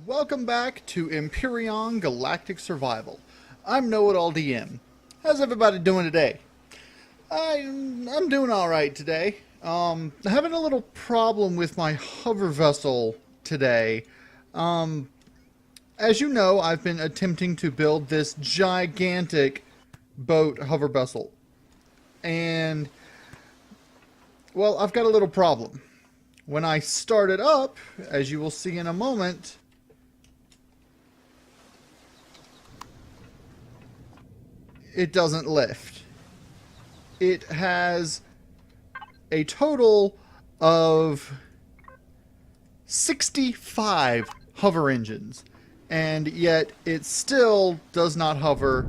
Welcome back to Empyrion Galactic Survival. I'm KnowItAllDM. How's everybody doing today? I'm doing alright today. Having a little problem with my hover vessel today. As you know, I've been attempting to build this gigantic boat hover vessel. And, well, I've got a little problem. When I start it up, as you will see in a moment, it doesn't lift. It has a total of 65 hover engines, and yet it still does not hover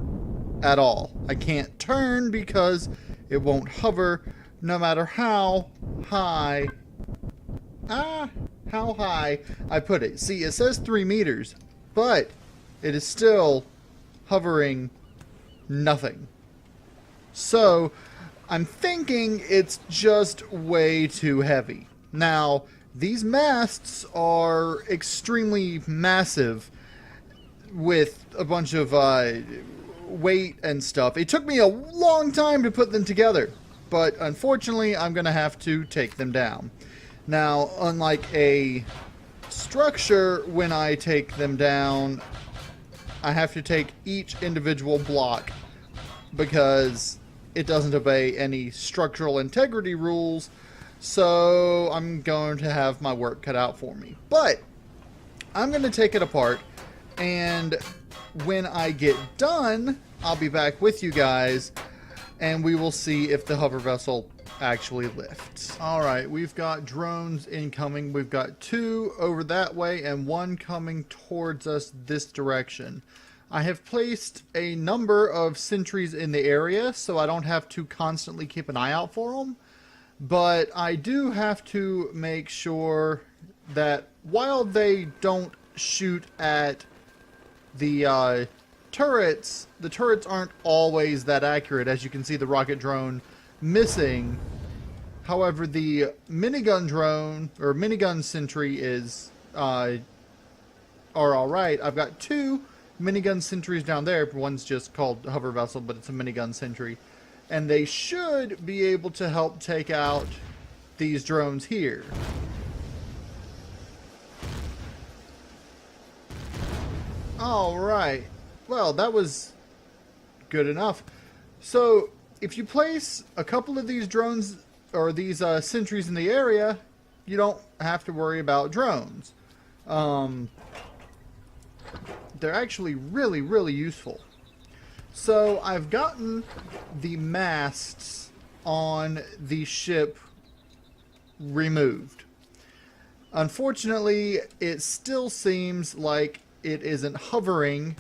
at all. I can't turn because it won't hover no matter how high I put it. See, it says 3 meters, but it is still hovering nothing. So, I'm thinking it's just way too heavy. Now, these masts are extremely massive with a bunch of weight and stuff. It took me a long time to put them together, but unfortunately, I'm going to have to take them down. Now, unlike a structure, when I take them down, I have to take each individual block because it doesn't obey any structural integrity rules, so I'm going to have my work cut out for me. But I'm going to take it apart, and when I get done, I'll be back with you guys, and we will see if the hover vessel actually lifts. Alright, we've got drones incoming. We've got 2 over that way and 1 coming towards us this direction. I have placed a number of sentries in the area so I don't have to constantly keep an eye out for them. But I do have to make sure that while they don't shoot at the turrets aren't always that accurate. As you can see, the rocket drone missing. However, the minigun drone or minigun sentry is are all right. I've got 2 minigun sentries down there. One's just called hover vessel, but it's a minigun sentry, and they should be able to help take out these drones here. All right. Well, that was good enough. So, if you place a couple of these drones or these sentries in the area, you don't have to worry about drones. They're actually really, really useful. So I've gotten the masts on the ship removed. Unfortunately, it still seems like it isn't hovering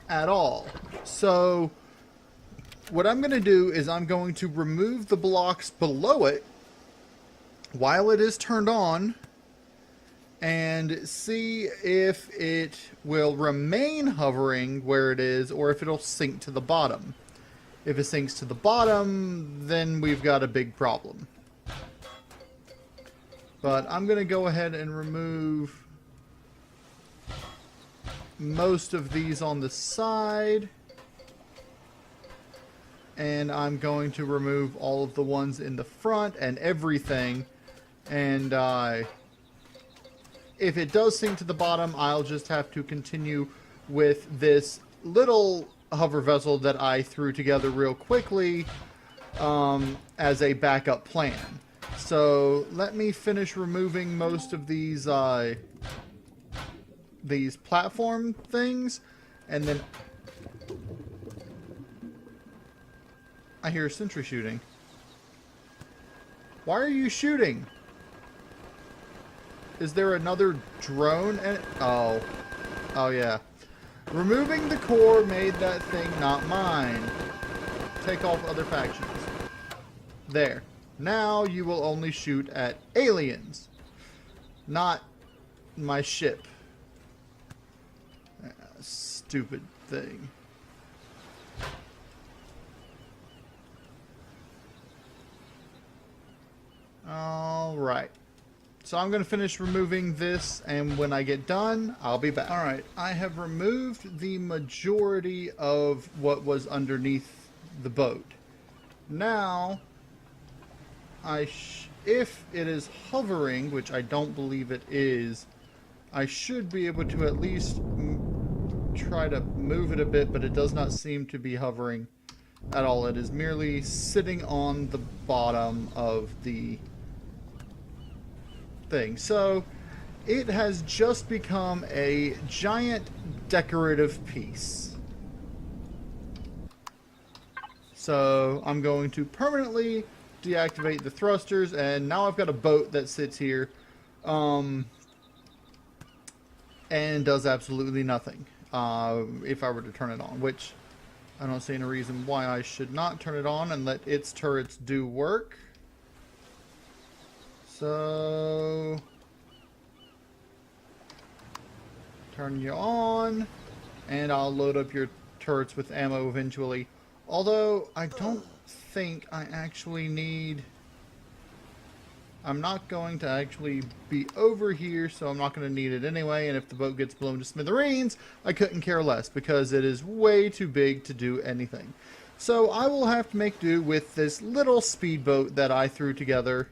at all. So what I'm going to do is I'm going to remove the blocks below it while it is turned on and see if it will remain hovering where it is or if it'll sink to the bottom. If it sinks to the bottom, then we've got a big problem. But I'm going to go ahead and remove most of these on the side, and I'm going to remove all of the ones in the front and everything, and if it does sink to the bottom, I'll just have to continue with this little hover vessel that I threw together real quickly as a backup plan. So let me finish removing most of these platform things, and then I hear a sentry shooting. Why are you shooting? Is there another drone? Oh yeah. Removing the core made that thing not mine. Take off other factions. There. Now you will only shoot at aliens, not my ship. Stupid thing. Alright. So I'm going to finish removing this, and when I get done, I'll be back. Alright, I have removed the majority of what was underneath the boat. Now, if it is hovering, which I don't believe it is, I should be able to at least try to move it a bit, but it does not seem to be hovering at all. It is merely sitting on the bottom of the thing. So it has just become a giant decorative piece. So I'm going to permanently deactivate the thrusters, and now I've got a boat that sits here and does absolutely nothing if I were to turn it on, which I don't see any reason why I should not turn it on and let its turrets do work. So turn you on, and I'll load up your turrets with ammo eventually. Although I don't think I actually need... I'm not going to actually be over here, so I'm not going to need it anyway. And if the boat gets blown to smithereens, I couldn't care less, because it is way too big to do anything. So I will have to make do with this little speedboat that I threw together.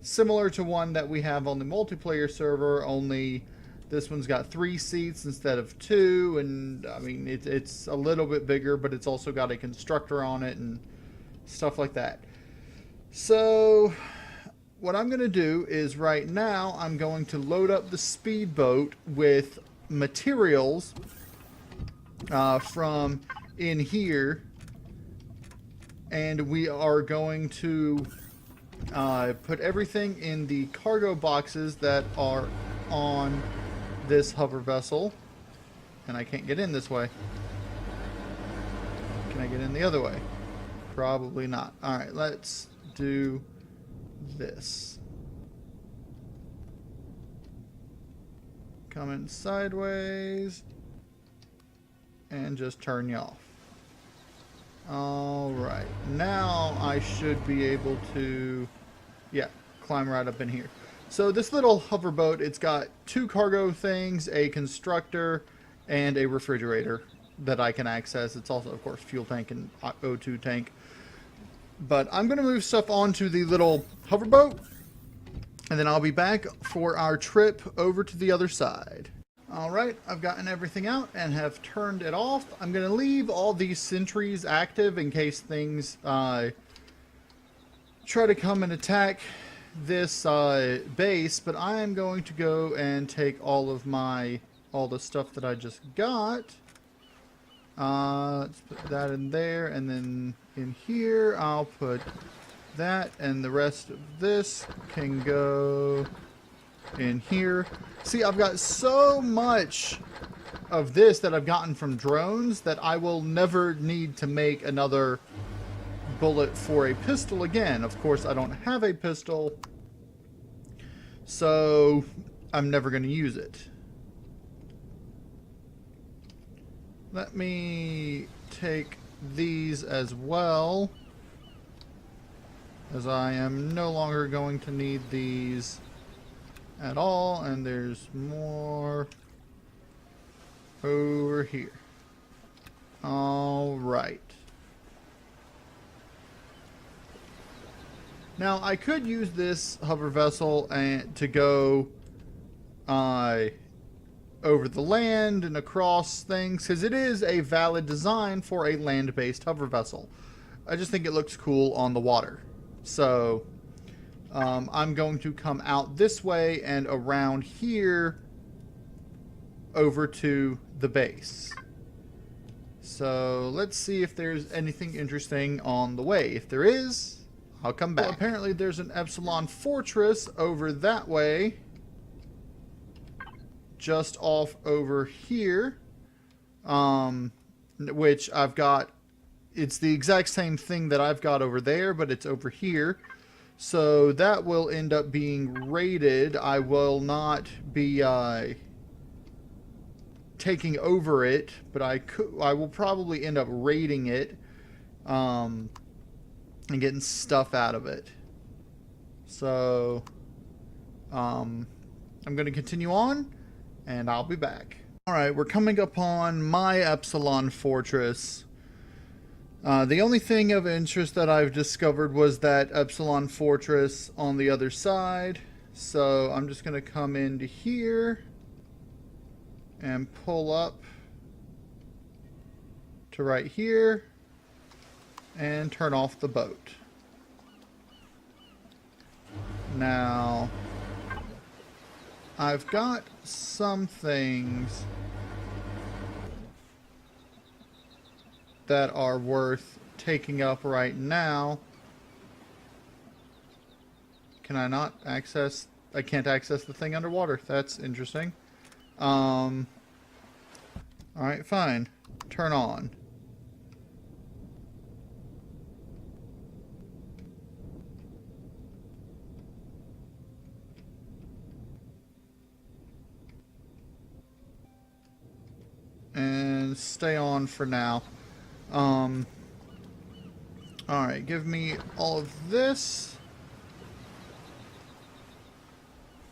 Similar to one that we have on the multiplayer server, only this one's got 3 seats instead of 2. And I mean, it's a little bit bigger, but it's also got a constructor on it and stuff like that. So what I'm going to do is right now I'm going to load up the speedboat with materials from in here, and we are going to put everything in the cargo boxes that are on this hover vessel. And I can't get in this way. Can I get in the other way? Probably not. Alright, let's do this. Come in sideways and just turn you off. Alright, now I should be able to, yeah, climb right up in here. So this little hoverboat, it's got 2 cargo things, a constructor, and a refrigerator that I can access. It's also, of course, fuel tank and O2 tank. But I'm going to move stuff onto the little hoverboat, and then I'll be back for our trip over to the other side. Alright, I've gotten everything out and have turned it off. I'm going to leave all these sentries active in case things try to come and attack this base, but I am going to go and take all the stuff that I just got. Let's put that in there, and then in here I'll put that, and the rest of this can go in here. See, I've got so much of this that I've gotten from drones that I will never need to make another bullet for a pistol again. Of course, I don't have a pistol, so I'm never going to use it. Let me take these as well, as I am no longer going to need these at all. And there's more over here. All right. Now I could use this hover vessel to go over the land and across things, because it is a valid design for a land-based hover vessel. I just think it looks cool on the water. So I'm going to come out this way and around here over to the base. So let's see if there's anything interesting on the way. If there is, I'll come back. Well, apparently there's an Epsilon fortress over that way, just off over here, which I've got. It's the exact same thing that I've got over there, but it's over here. So that will end up being raided. I will not be taking over it, but I will probably end up raiding it and getting stuff out of it. So I'm going to continue on, and I'll be back. Alright, we're coming upon my Epsilon Fortress. The only thing of interest that I've discovered was that Epsilon Fortress on the other side. So I'm just going to come into here and pull up to right here and turn off the boat. Now, I've got some things that are worth taking up right now. Can I not access? I can't access the thing underwater. That's interesting. Alright, fine. Turn on. And stay on for now. Alright, give me all of this.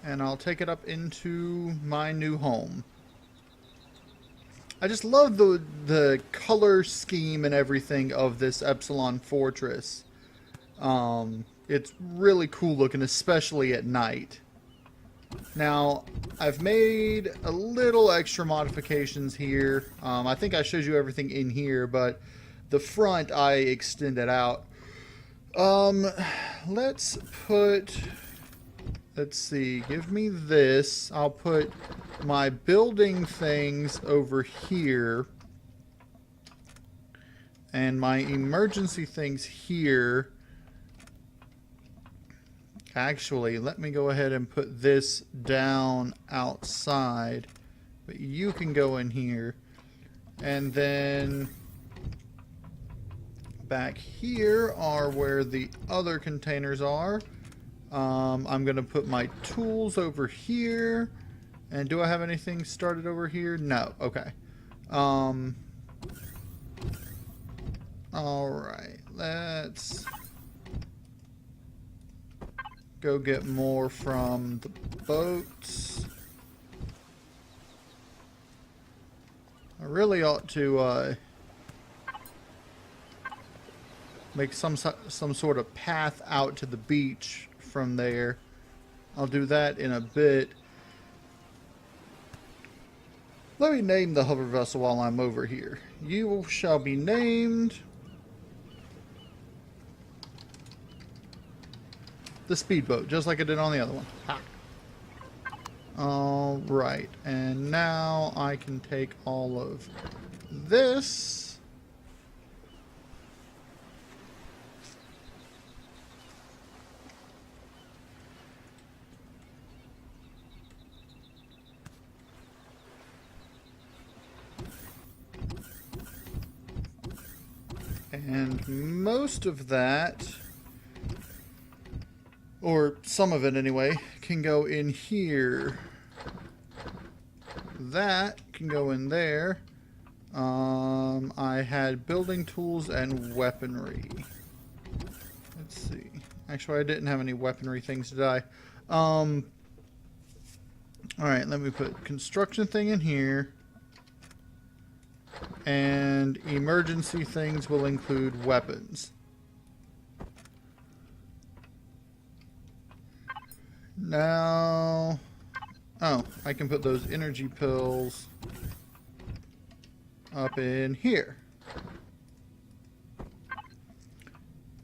And I'll take it up into my new home. I just love the color scheme and everything of this Epsilon Fortress. It's really cool looking, especially at night. Now, I've made a little extra modifications here. I think I showed you everything in here, but the front I extended out. Let's see, give me this. I'll put my building things over here. And my emergency things here. Actually, let me go ahead and put this down outside. But you can go in here. And then back here are where the other containers are. I'm going to put my tools over here. And do I have anything started over here? No. Okay. Alright. Let's go get more from the boats. I really ought to make some sort of path out to the beach from there. I'll do that in a bit. Let me name the hover vessel while I'm over here. You shall be named the speedboat, just like I did on the other one. Ha. Alright, and now I can take all of this. And most of that, or some of it anyway, can go in here. That can go in there. I had building tools and weaponry. Let's see. Actually, I didn't have any weaponry things, did I? Alright, let me put construction thing in here. And emergency things will include weapons. Now, oh, I can put those energy pills up in here.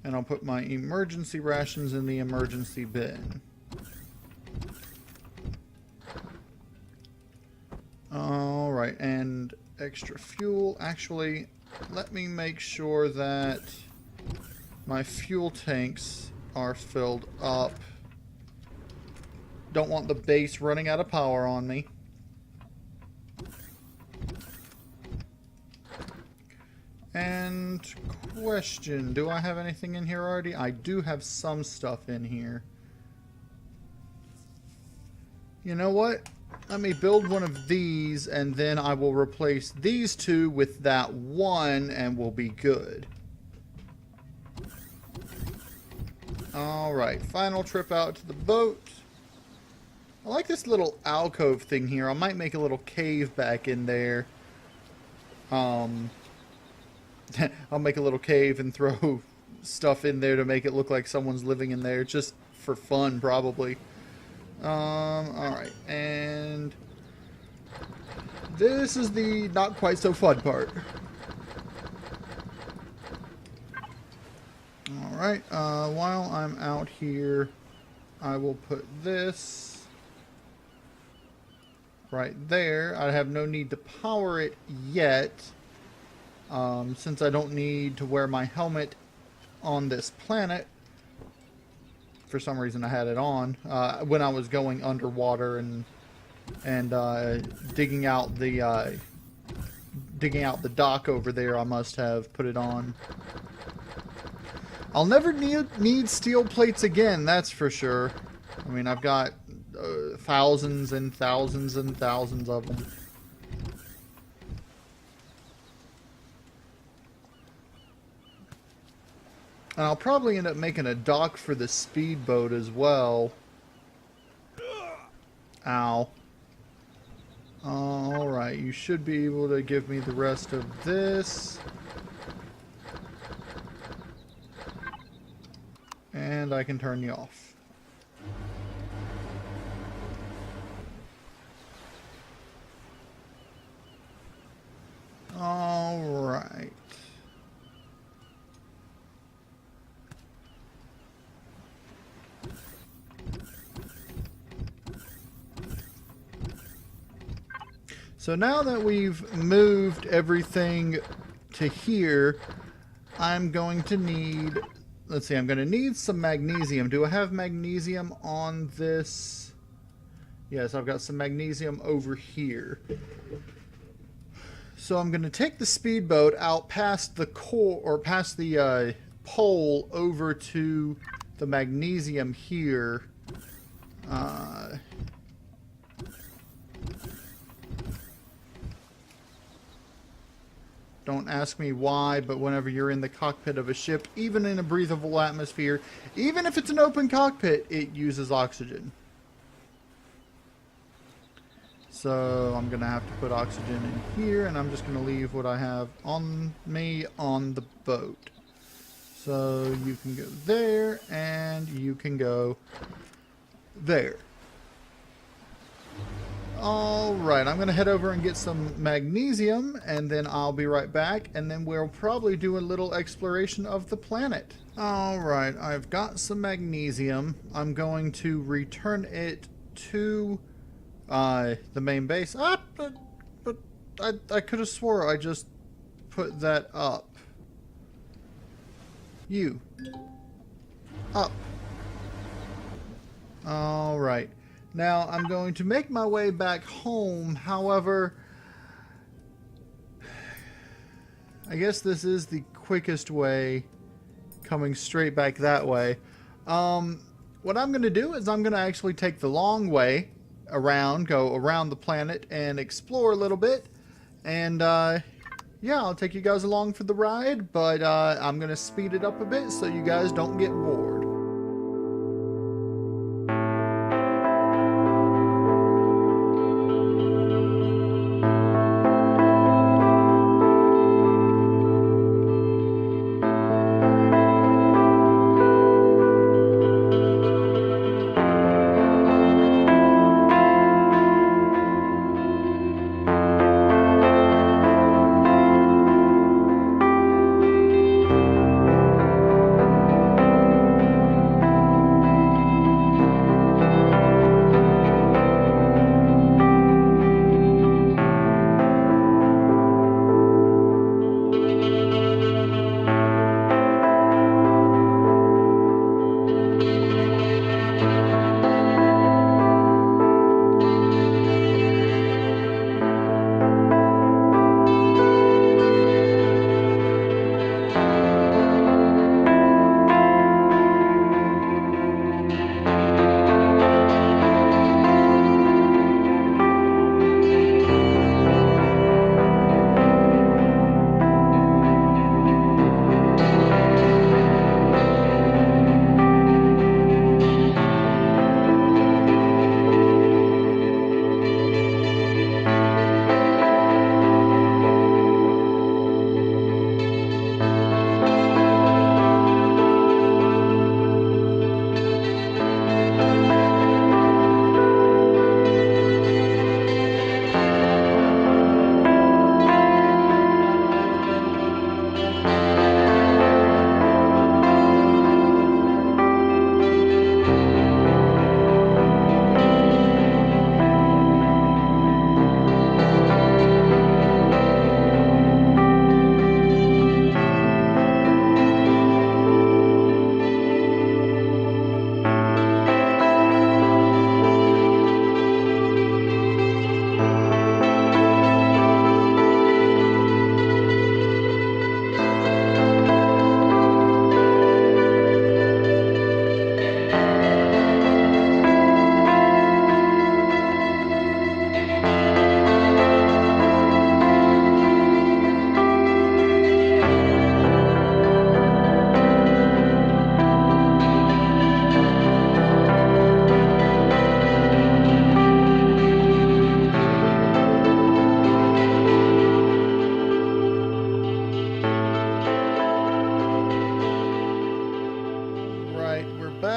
And I'll put my emergency rations in the emergency bin. Alright, and extra fuel. Actually, let me make sure that my fuel tanks are filled up. Don't want the base running out of power on me. And question, do I have anything in here already? I do have some stuff in here. You know what? Let me build one of these, and then I will replace these two with that one, and we'll be good. Alright, final trip out to the boat. I like this little alcove thing here. I might make a little cave back in there. I'll make a little cave and throw stuff in there to make it look like someone's living in there, just for fun, probably. Alright, and this is the not quite so fun part. Alright, while I'm out here, I will put this right there. I have no need to power it yet, since I don't need to wear my helmet on this planet. For some reason I had it on when I was going underwater and digging out the dock over there. I must have put it on. I'll never need steel plates again, that's for sure. I mean, I've got thousands and thousands and thousands of them. And I'll probably end up making a dock for the speedboat as well. Ow. Alright, you should be able to give me the rest of this. And I can turn you off. Alright. So now that we've moved everything to here, I'm going to need, let's see, I'm going to need some magnesium. Do I have magnesium on this? Yes, I've got some magnesium over here. So I'm going to take the speedboat out past the core, or past the pole over to the magnesium here. Don't ask me why, but whenever you're in the cockpit of a ship, even in a breathable atmosphere, even if it's an open cockpit, it uses oxygen. So I'm going to have to put oxygen in here, and I'm just going to leave what I have on me on the boat. So you can go there, and you can go there. Alright, I'm going to head over and get some magnesium, and then I'll be right back, and then we'll probably do a little exploration of the planet. Alright, I've got some magnesium. I'm going to return it to the main base. But I could have swore I just put that up. You. Up. Alright. Now, I'm going to make my way back home. However, I guess this is the quickest way, coming straight back that way. What I'm going to do is I'm going to actually take the long way around, go around the planet and explore a little bit. And, yeah, I'll take you guys along for the ride, but I'm going to speed it up a bit so you guys don't get bored.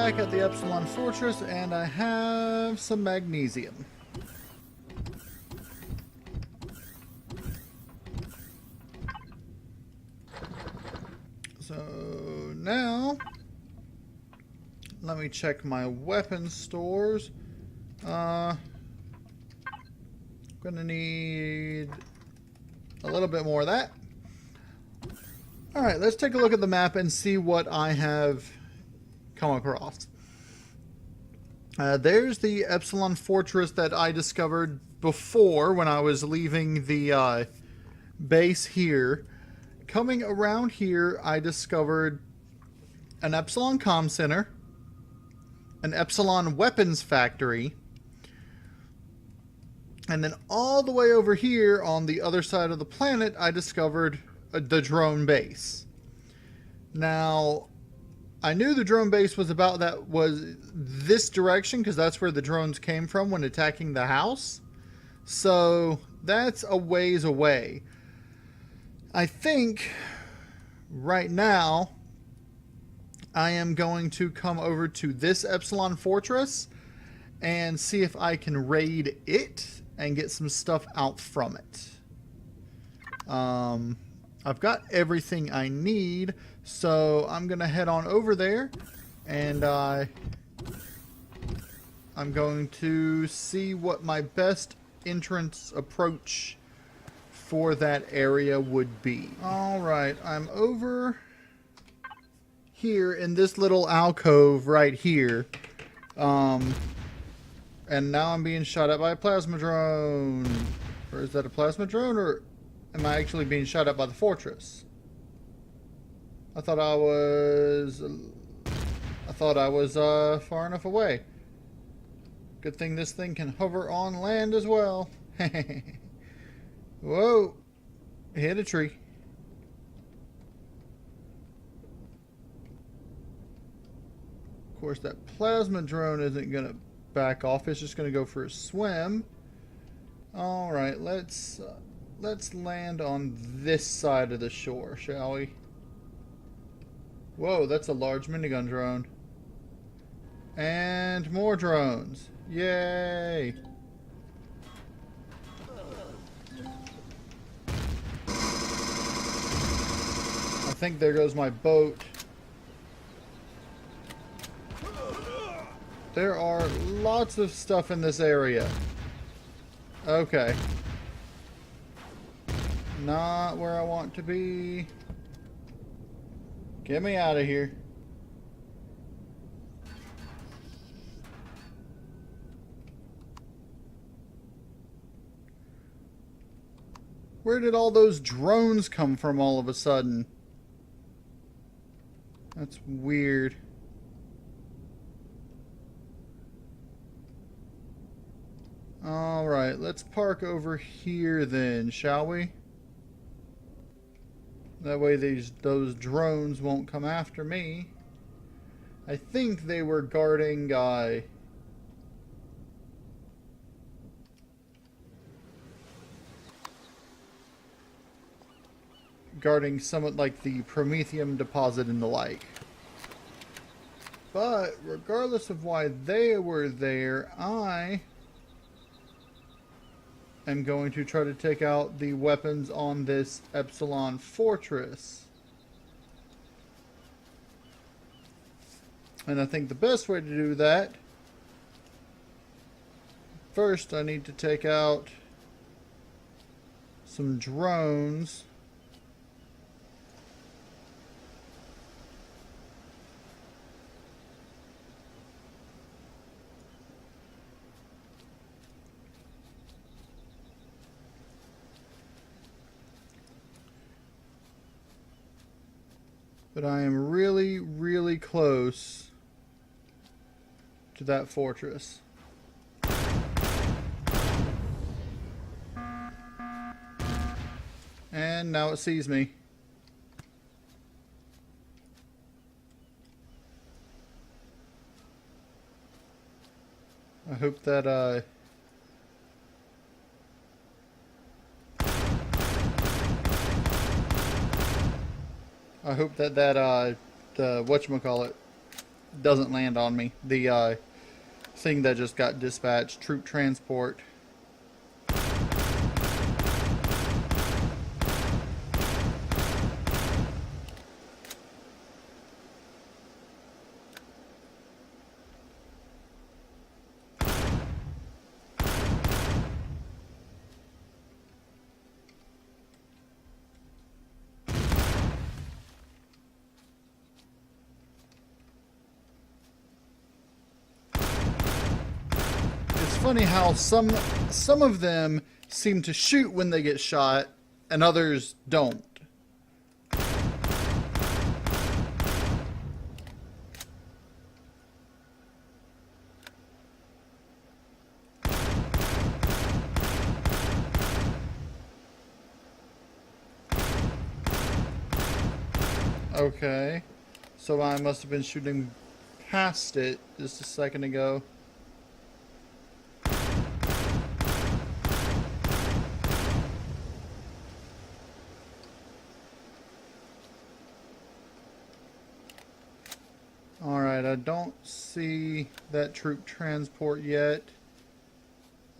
back at the Epsilon Fortress, and I have some magnesium. So now, let me check my weapon stores. Gonna need a little bit more of that. Alright, let's take a look at the map and see what I have come across. There's the Epsilon Fortress that I discovered before when I was leaving the base here. Coming around here, I discovered an Epsilon Comm Center, an Epsilon Weapons Factory, and then all the way over here on the other side of the planet, I discovered the drone base. Now, I knew the drone base was this direction because that's where the drones came from when attacking the house. So that's a ways away. I think right now I am going to come over to this Epsilon Fortress and see if I can raid it and get some stuff out from it. I've got everything I need, so I'm going to head on over there, and I'm going to see what my best entrance approach for that area would be. Alright, I'm over here in this little alcove right here. And now I'm being shot at by a plasma drone. Or is that a plasma drone, or am I actually being shot at by the fortress? I thought I was far enough away. Good thing this thing can hover on land as well. Whoa! Hit a tree. Of course, that plasma drone isn't gonna back off. It's just gonna go for a swim. All right, let's land on this side of the shore, shall we? Whoa, that's a large minigun drone. And more drones. Yay! I think there goes my boat. There are lots of stuff in this area. Okay. Not where I want to be. Get me out of here. Where did all those drones come from all of a sudden? That's weird. Alright, let's park over here then, shall we? That way those drones won't come after me. I think they were guarding somewhat like the Promethium deposit and the like. But regardless of why they were there, I am going to try to take out the weapons on this Epsilon Fortress. And I think the best way to do that, first I need to take out some drones. But I am really, really close to that fortress. And now it sees me. I hope that whatchamacallit doesn't land on me. The thing that just got dispatched, troop transport. It's funny how some of them seem to shoot when they get shot and others don't. Okay, so I must have been shooting past it just a second ago. Alright, I don't see that troop transport yet.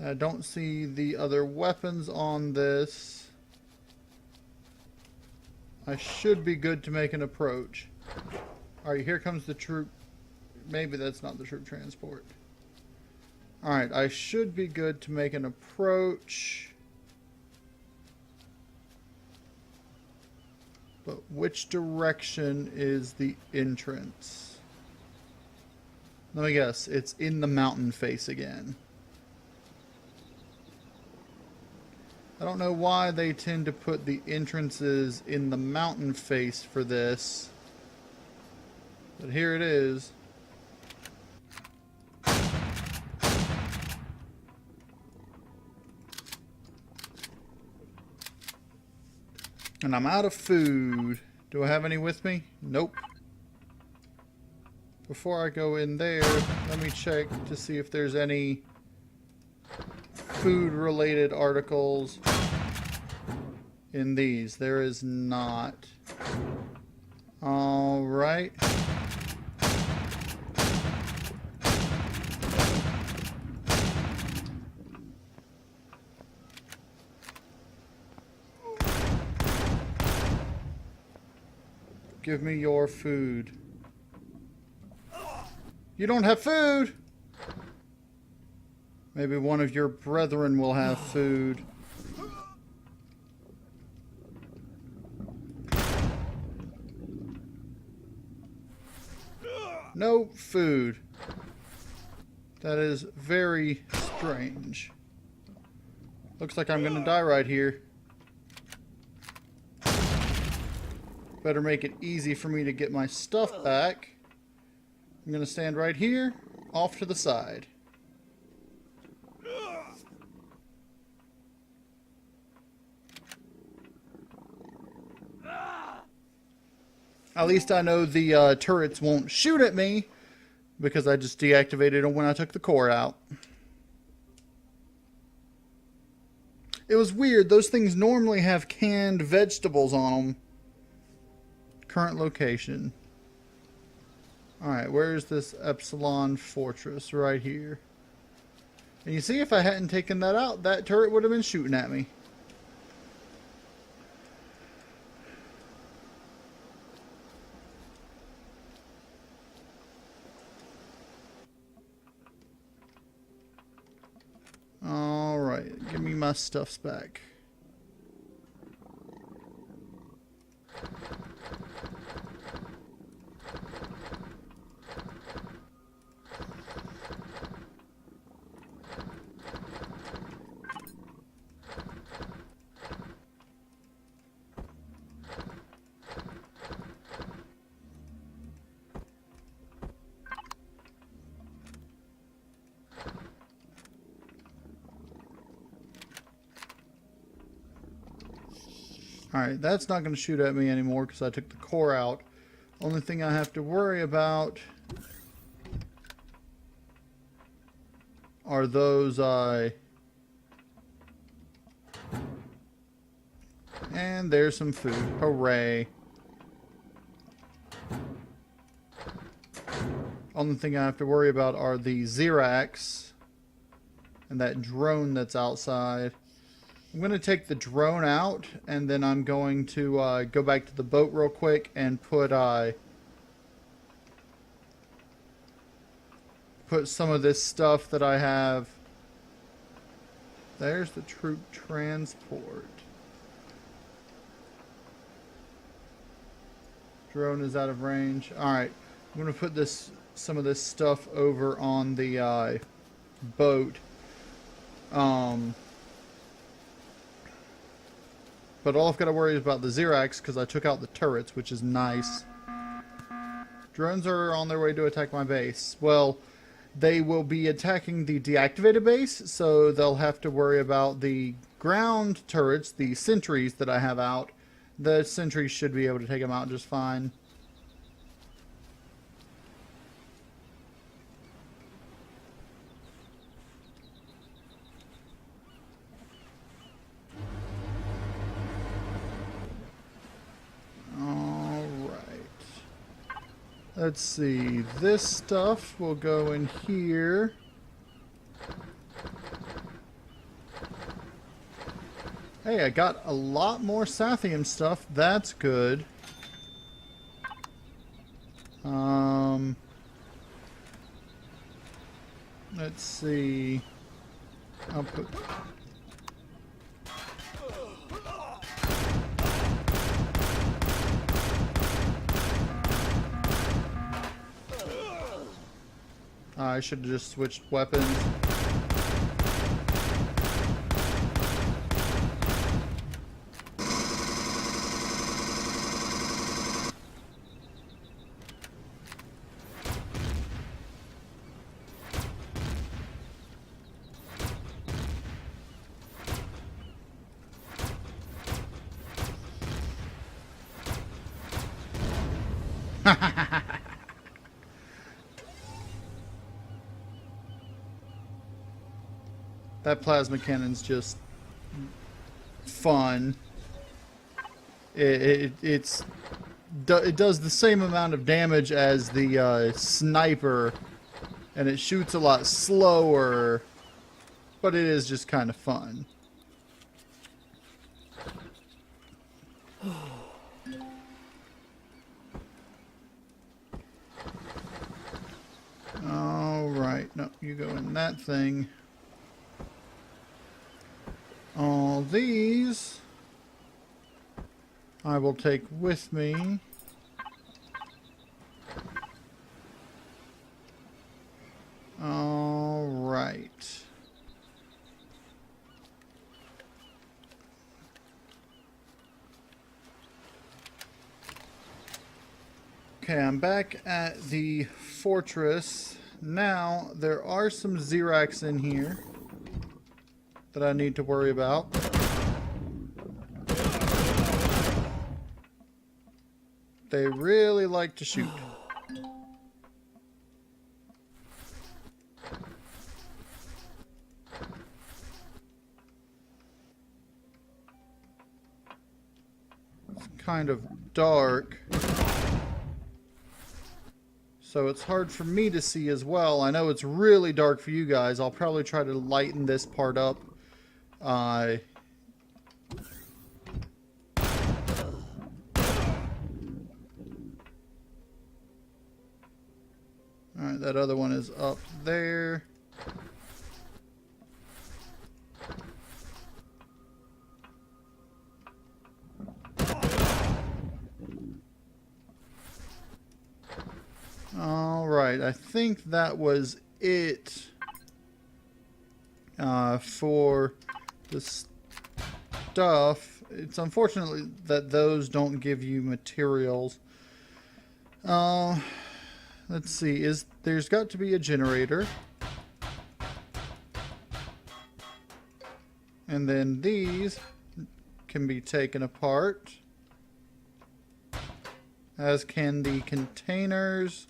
I don't see the other weapons on this. I should be good to make an approach. Alright, here comes the troop. Maybe that's not the troop transport. Alright, I should be good to make an approach. But which direction is the entrance? Let me guess, it's in the mountain face again. I don't know why they tend to put the entrances in the mountain face for this, but here it is. And I'm out of food. Do I have any with me? Nope. Before I go in there, let me check to see if there's any food-related articles in these. There is not. All right. Give me your food. You don't have food? Maybe one of your brethren will have food. No food. That is very strange. Looks like I'm gonna die right here. Better make it easy for me to get my stuff back. I'm gonna stand right here, off to the side. At least I know the turrets won't shoot at me because I just deactivated them when I took the core out. It was weird. Those things normally have canned vegetables on them. Current location. Alright, where's this Epsilon Fortress? Right here. And you see, if I hadn't taken that out, that turret would have been shooting at me. Alright, give me my stuffs back. Alright, that's not going to shoot at me anymore because I took the core out. Only thing I have to worry about are those and there's some food. Hooray. Only thing I have to worry about are the Xerax and that drone that's outside. I'm going to take the drone out, and then I'm going to go back to the boat real quick and put some of this stuff that I have. There's the troop transport. Drone is out of range. Alright, I'm going to put some of this stuff over on the boat. But all I've got to worry about the Xerax, because I took out the turrets, which is nice. Drones are on their way to attack my base. Well, they will be attacking the deactivated base, so they'll have to worry about the ground turrets, the sentries that I have out. The sentries should be able to take them out just fine. Let's see, this stuff will go in here. Hey, I got a lot more Sathium stuff. That's good. Let's see. I'll put... I should have just switched weapons. That plasma cannon's just fun. It does the same amount of damage as the sniper, and it shoots a lot slower, but it is just kind of fun. Alright, no, you go in that thing. All these I will take with me. All right. Okay, I'm back at the fortress. Now, there are some Xerax in here that I need to worry about. They really like to shoot. It's kind of dark, so it's hard for me to see as well. I know it's really dark for you guys. I'll probably try to lighten this part up. Alright, that other one is up there. Alright, I think that was it for the stuff. It's unfortunately that those don't give you materials. Let's see, there's got to be a generator. And then these can be taken apart, as can the containers.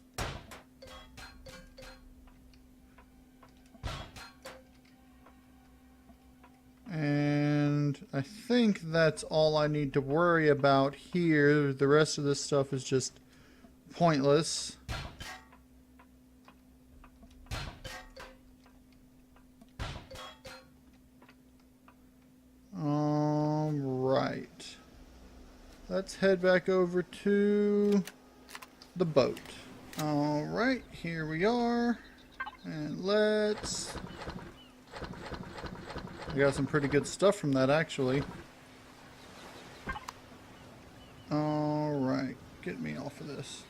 And I think that's all I need to worry about here. The rest of this stuff is just pointless. let's head back over to the boat. Alright, here we are. And let's... I got some pretty good stuff from that, actually. Alright, get me off of this.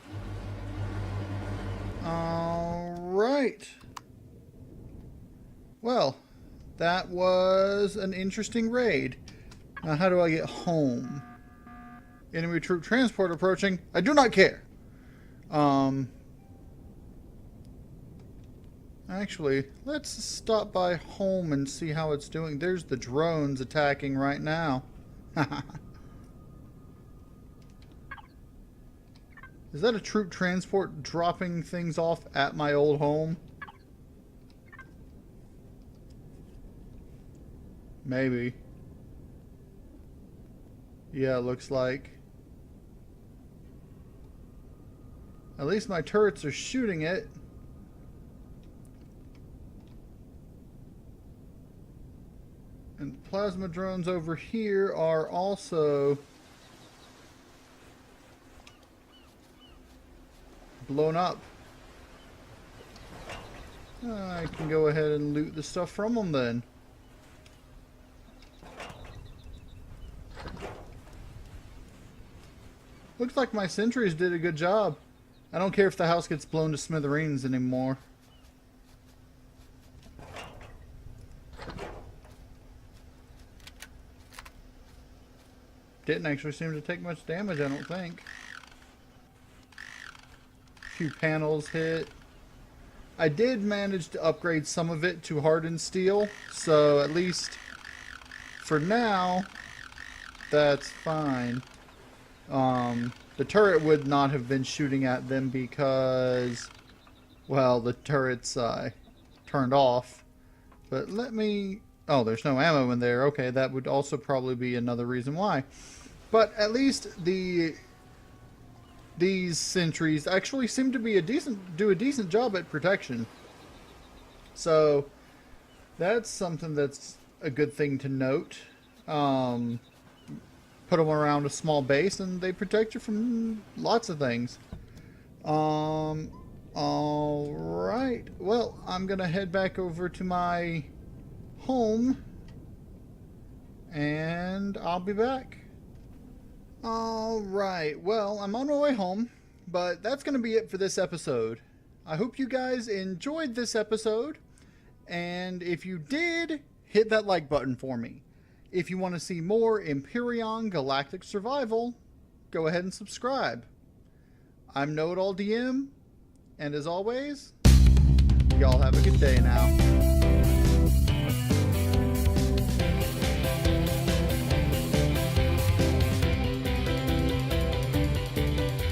Alright. Well, that was an interesting raid. Now, how do I get home? Enemy troop transport approaching. I do not care. Actually, let's stop by home and see how it's doing. There's the drones attacking right now. Is that a troop transport dropping things off at my old home? Maybe. Yeah, it looks like. At least my turrets are shooting it. And plasma drones over here are also blown up. I can go ahead and loot the stuff from them then. Looks like my sentries did a good job. I don't care if the house gets blown to smithereens anymore. Didn't actually seem to take much damage, I don't think. A few panels hit. I did manage to upgrade some of it to hardened steel, so at least for now, that's fine. The turret would not have been shooting at them because, well, the turret's turned off. But let me... Oh, there's no ammo in there. Okay, that would also probably be another reason why. But at least these sentries actually seem to be do a decent job at protection. So that's something that's a good thing to note. Put them around a small base and they protect you from lots of things. Alright. Well, I'm gonna head back over to my home and I'll be back. Alright, well, I'm on my way home, but that's gonna be it for this episode. I hope you guys enjoyed this episode, and if you did, hit that like button for me. If you want to see more Empyrion Galactic Survival, go ahead and subscribe. I'm KnowItAllDM, and as always, y'all have a good day now.